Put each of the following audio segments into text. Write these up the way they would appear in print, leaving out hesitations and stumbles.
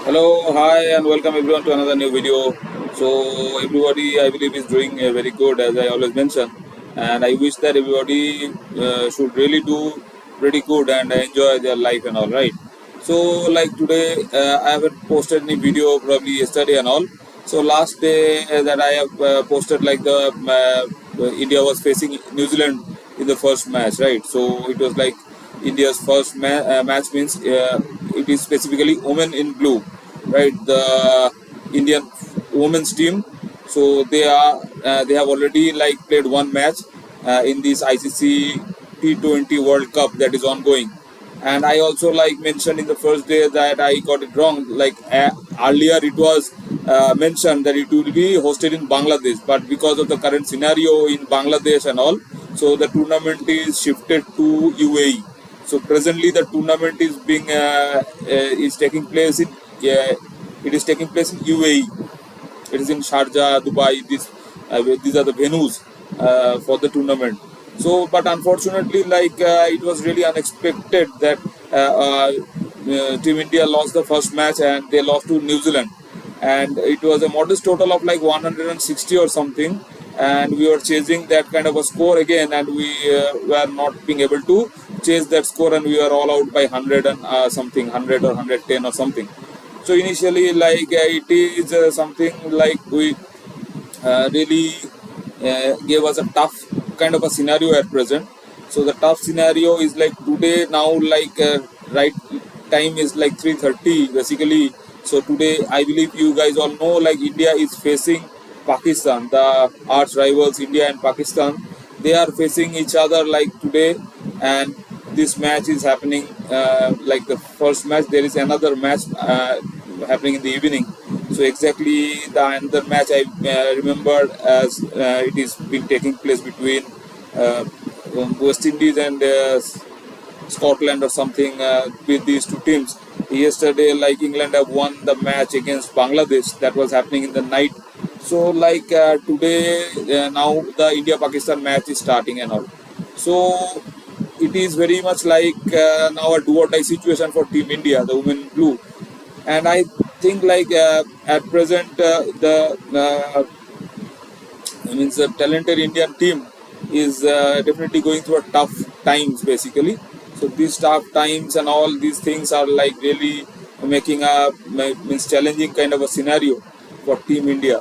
Hello, hi, and welcome everyone to another new video. So, everybody, I believe, is doing very good, as I always mention, and I wish that everybody should really do pretty good and enjoy their life and all, right? So, like today, I haven't posted any video probably yesterday and all. So, last day that I have posted, like India was facing New Zealand in the first match, right? So, it was like India's first match means it is specifically women in blue, right? The Indian women's team. So they have already like played one match in this ICC T20 World Cup that is ongoing. And I also like mentioned in the first day that I got it wrong. Like earlier, it was mentioned that it will be hosted in Bangladesh, but because of the current scenario in Bangladesh and all, so the tournament is shifted to UAE. So presently, the tournament is taking place in UAE. It is in Sharjah, Dubai. These are the venues for the tournament. So, but unfortunately, it was really unexpected that Team India lost the first match and they lost to New Zealand, and it was a modest total of like 160 or something. And we were chasing that kind of a score again, and we were not being able to chase that score, and we were all out by 100 and something, 100 or 110 or something. So initially, it is something like we really gave us a tough kind of a scenario at present. So the tough scenario is like today now, right time is like 3:30 basically. So today I believe you guys all know, like India is facing Pakistan, the arch rivals India and Pakistan. They are facing each other like today, and this match is happening like the first match. There is another match happening in the evening. So exactly the another match I remembered as it is been taking place between West Indies and Scotland or something with these two teams. Yesterday, like England have won the match against Bangladesh that was happening in the night. So today, now the India-Pakistan match is starting and all. So it is very much like now a do or die situation for Team India, the women in blue. And I think at present the talented Indian team is definitely going through a tough times basically. So these tough times and all these things are like really making a means challenging kind of a scenario for Team India.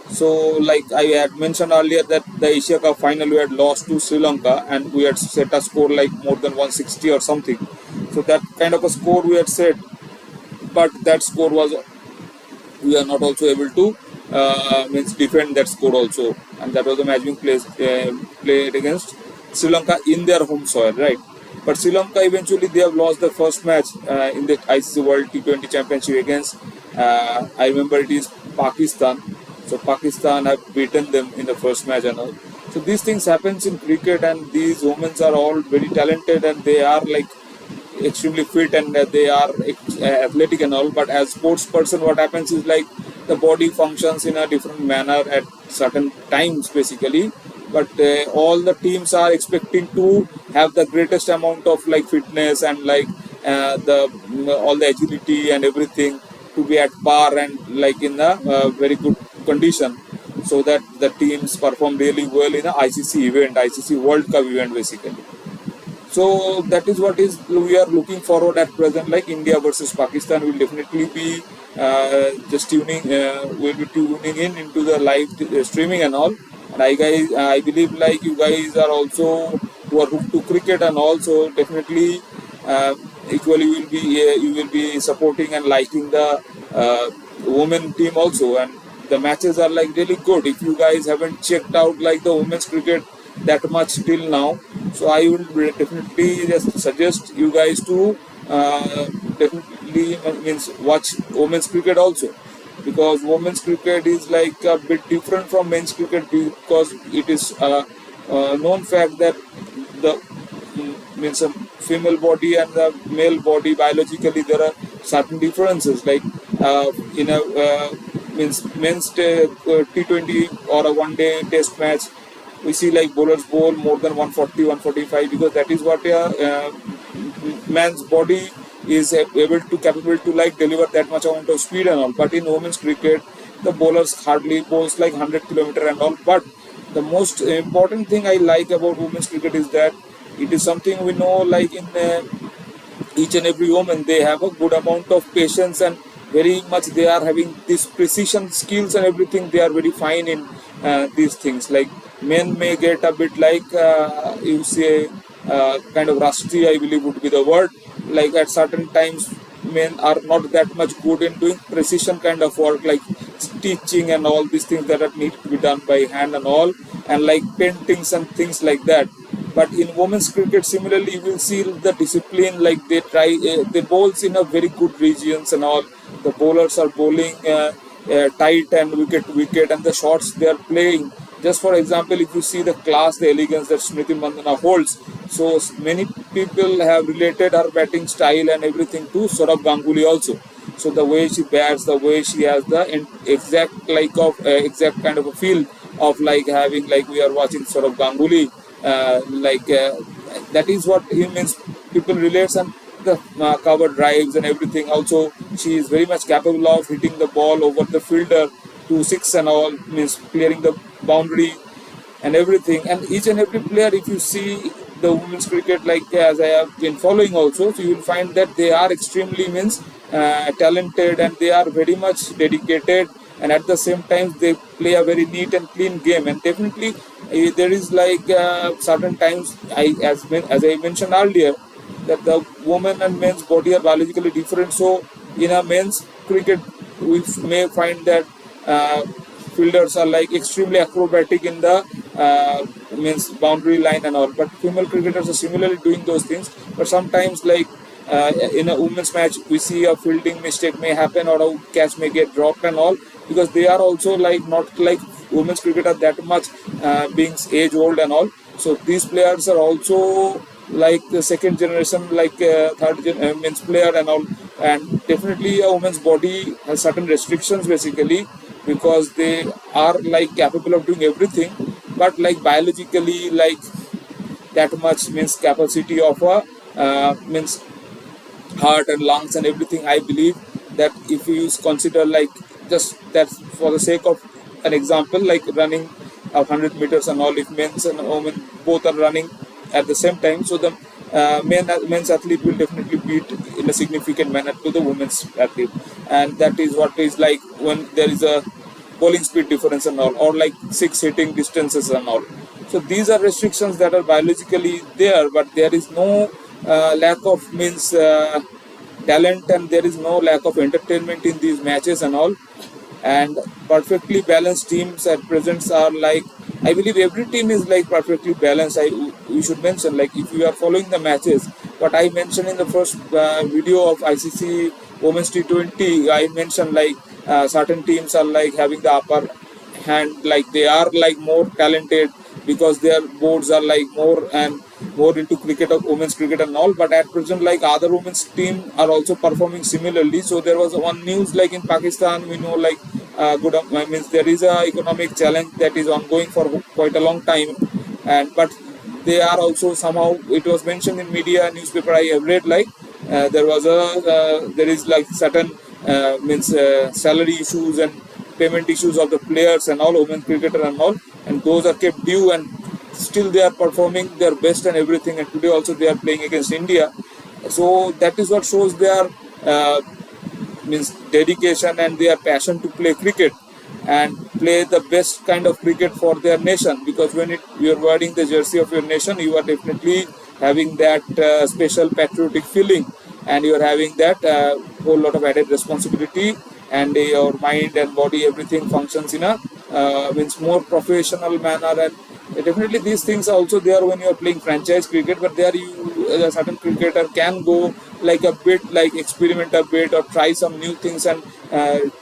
So like I had mentioned earlier that the Asia Cup final we had lost to Sri Lanka, and we had set a score like more than 160 or something. So that kind of a score we had set, but that score was we are not also able to means defend that score also, and that was the match being played against Sri Lanka in their home soil, right? But Sri Lanka eventually they have lost the first match in the ICC World T20 Championship against I remember it is Pakistan. So Pakistan have beaten them in the first match and all. So these things happens in cricket, and these women are all very talented, and they are like extremely fit, and they are athletic and all. But as sports person, what happens is like the body functions in a different manner at certain times basically. But all the teams are expecting to have the greatest amount of like fitness and like the all the agility and everything to be at par and like in a very good condition, so that the teams perform really well in a ICC event, ICC World Cup event basically. So that is what is we are looking forward at present. Like India versus Pakistan will definitely be will be tuning in into the live streaming and all. And I believe like you guys are also who are hooked to cricket, and also definitely equally you will be supporting and liking the women team also. And the matches are like really good. If you guys haven't checked out like the women's cricket that much till now, so I will definitely just suggest you guys to definitely means watch women's cricket also, because women's cricket is like a bit different from men's cricket, because it is known fact that the means a female body and the male body biologically there are certain differences, like in a means men's T20 or a one day test match, we see like bowlers bowl more than 140 145, because that is what a man's body is able to capable to like deliver that much amount of speed and all. But in women's cricket, the bowlers hardly bowls like 100 kilometer and all. But the most important thing I like about women's cricket is that it is something we know, like in each and every woman they have a good amount of patience, and very much they are having this precision skills and everything. They are very fine in these things. Like men may get a bit like you say kind of rusty, I believe would be the word. Like at certain times men are not that much good in doing precision kind of work, like stitching and all these things that are need to be done by hand and all, and like paintings and things like that. But in women's cricket, similarly, you will see the discipline. Like they try, they bowls in a very good regions and all. The bowlers are bowling tight and wicket to wicket, and the shots they are playing. Just for example, if you see the class, the elegance that Smriti Mandana holds, so many people have related her batting style and everything to Saurabh Ganguly also. So the way she bats, the way she has the exact like of exact kind of a feel of like having like we are watching Saurabh Ganguly, that is what he means. People relates, and the cover drives and everything. Also, she is very much capable of hitting the ball over the fielder to six and all, means clearing the boundary and everything. And each and every player, if you see the women's cricket, like as I have been following also, so you will find that they are extremely means talented, and they are very much dedicated, and at the same time they play a very neat and clean game. And definitely there is like certain times, as I mentioned earlier, that the woman and men's body are biologically different. So in a men's cricket, we may find that fielders are like extremely acrobatic in the means boundary line and all. But female cricketers are similarly doing those things. But sometimes like in a women's match, we see a fielding mistake may happen, or a catch may get dropped and all, because they are also like not like women's cricketer that much being age old and all. So these players are also like the second generation, like men's player and all. And definitely a woman's body has certain restrictions basically, because they are like capable of doing everything, but like biologically like that much means capacity of a means heart and lungs and everything. I believe that if you consider like just that for the sake of an example, like running 100 meters and all, if men's and women both are running at the same time, so the men's athlete will definitely beat in a significant manner to the women's athlete. And that is what is like when there is a bowling speed difference and all, or like six hitting distances and all. So these are restrictions that are biologically there, but there is no lack of means talent, and there is no lack of entertainment in these matches and all. And perfectly balanced teams at present are like, I believe every team is like perfectly balanced. We should mention, like if you are following the matches, what I mentioned in the first video of ICC Women's T20, I mentioned like certain teams are like having the upper hand, like they are like more talented because their boards are like more and more into cricket of women's cricket and all. But at present, like other women's team are also performing similarly. So there was one news like in Pakistan, we know like good means there is a economic challenge that is ongoing for quite a long time, and but they are also somehow, it was mentioned in media newspaper I have read, like there was a there is like certain means salary issues and payment issues of the players and all, women cricketer and all, and those are kept due, and still they are performing their best and everything. And today also they are playing against India. So that is what shows their means dedication and their passion to play cricket and play the best kind of cricket for their nation. Because when you are wearing the jersey of your nation, you are definitely having that special patriotic feeling, and you are having that whole lot of added responsibility, and your mind and body, everything functions in a means more professional manner. And definitely these things are also there when you are playing franchise cricket, but there you a certain cricketer can go like a bit, like experiment a bit or try some new things and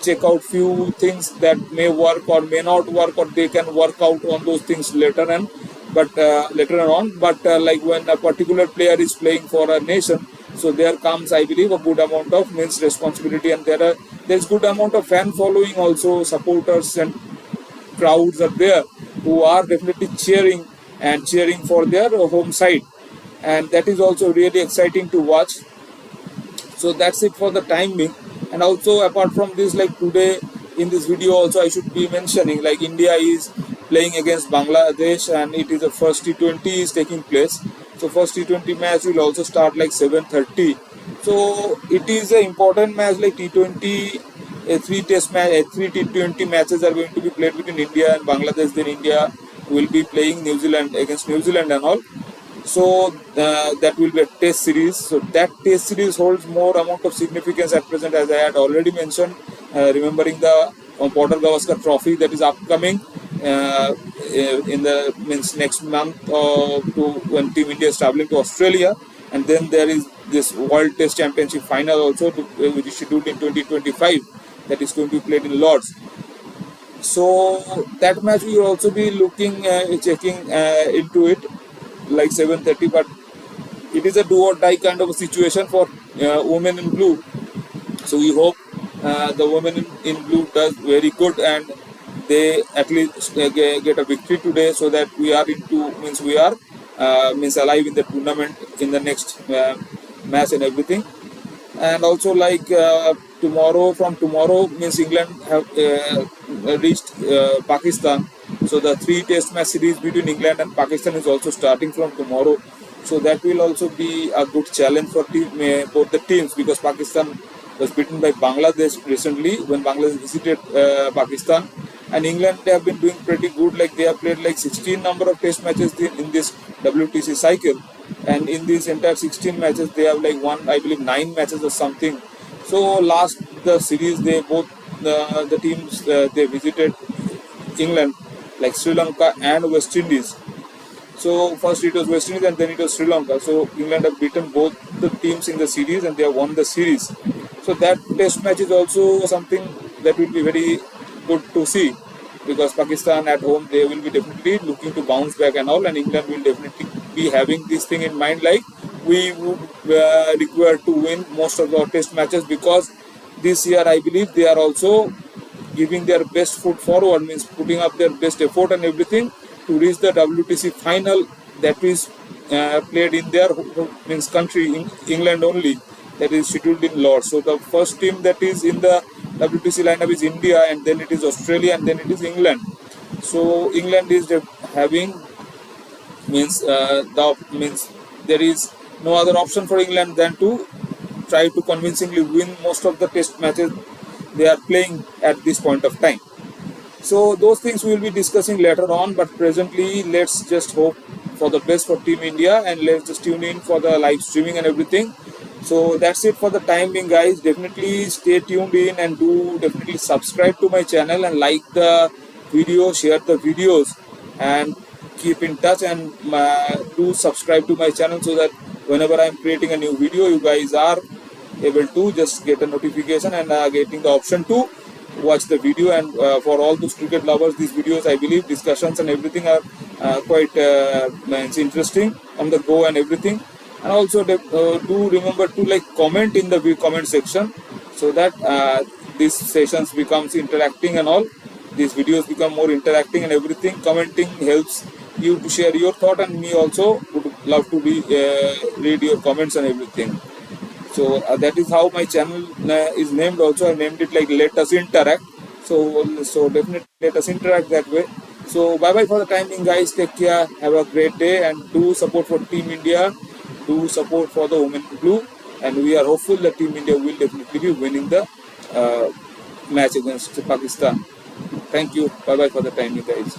check out few things that may work or may not work, or they can work out on those things later and but later on. But like when a particular player is playing for a nation, so there comes, I believe, a good amount of means responsibility, and there's good amount of fan following also, supporters and crowds are there who are definitely cheering for their home side, and that is also really exciting to watch. So that's it for the time being. And also apart from this, like today in this video also I should be mentioning, like India is playing against Bangladesh, and it is the first T20 is taking place. So first T20 match will also start like 7:30. So it is an important match, like T20. Three test match, three T20 matches are going to be played between India and Bangladesh. Then India will be playing New Zealand against New Zealand and all. So that will be a test series. So that test series holds more amount of significance at present, as I had already mentioned, remembering the Porter Gavaskar Trophy that is upcoming in the next month, when Team India is traveling to Australia. And then there is this World Test Championship final also, which is scheduled in 2025, that is going to be played in Lords. So that match we will also be looking, checking into it, like 7:30. But it is a do or die kind of a situation for women in blue. So we hope the women in blue does very good, and they at least get a victory today, so that we are alive in the tournament in the next match and everything. And also like from tomorrow means England have reached Pakistan. So the 3 test match series between England and Pakistan is also starting from tomorrow. So that will also be a good challenge for both the teams, because Pakistan was beaten by Bangladesh recently when Bangladesh visited Pakistan. And England, they have been doing pretty good. Like they have played like 16 number of test matches in this WTC cycle, and in these entire 16 matches they have like won, I believe, 9 matches or something. So the series, they both the teams they visited England, like Sri Lanka and West Indies. So first it was West Indies and then it was Sri Lanka. So England have beaten both the teams in the series and they have won the series. So that test match is also something that will be very good to see, because Pakistan at home, they will be definitely looking to bounce back and all, and England will definitely be having this thing in mind, like we would require to win most of our test matches, because this year I believe they are also giving their best foot forward, means putting up their best effort and everything to reach the WTC final that is played in their country, in England only, that is scheduled in Lords. So the first team that is in the WTC lineup is India, and then it is Australia, and then it is England. So England is having there is no other option for England than to try to convincingly win most of the test matches they are playing at this point of time. So those things we will be discussing later on, but presently let's just hope for the best for Team India, and let's just tune in for the live streaming and everything. So that's it for the time being, guys. Definitely stay tuned in, and do definitely subscribe to my channel and like the video, share the videos, and keep in touch, and do subscribe to my channel, so that whenever I'm creating a new video, you guys are able to just get a notification and getting the option to watch the video. And for all those cricket lovers, these videos, I believe, discussions and everything are quite interesting on the go and everything. And also do remember to like comment in the comment section, so that these sessions becomes interacting and all, these videos become more interacting and everything. Commenting helps you to share your thought, and me also would love to be read your comments and everything. So that is how my channel is named. Also I named it like Let Us Interact. So definitely let us interact that way. So bye bye for the time being, guys. Take care, have a great day, and do support for Team India, do support for the women in blue, and we are hopeful that Team India will definitely be winning the match against Pakistan. Thank you. Bye bye for the time being, guys.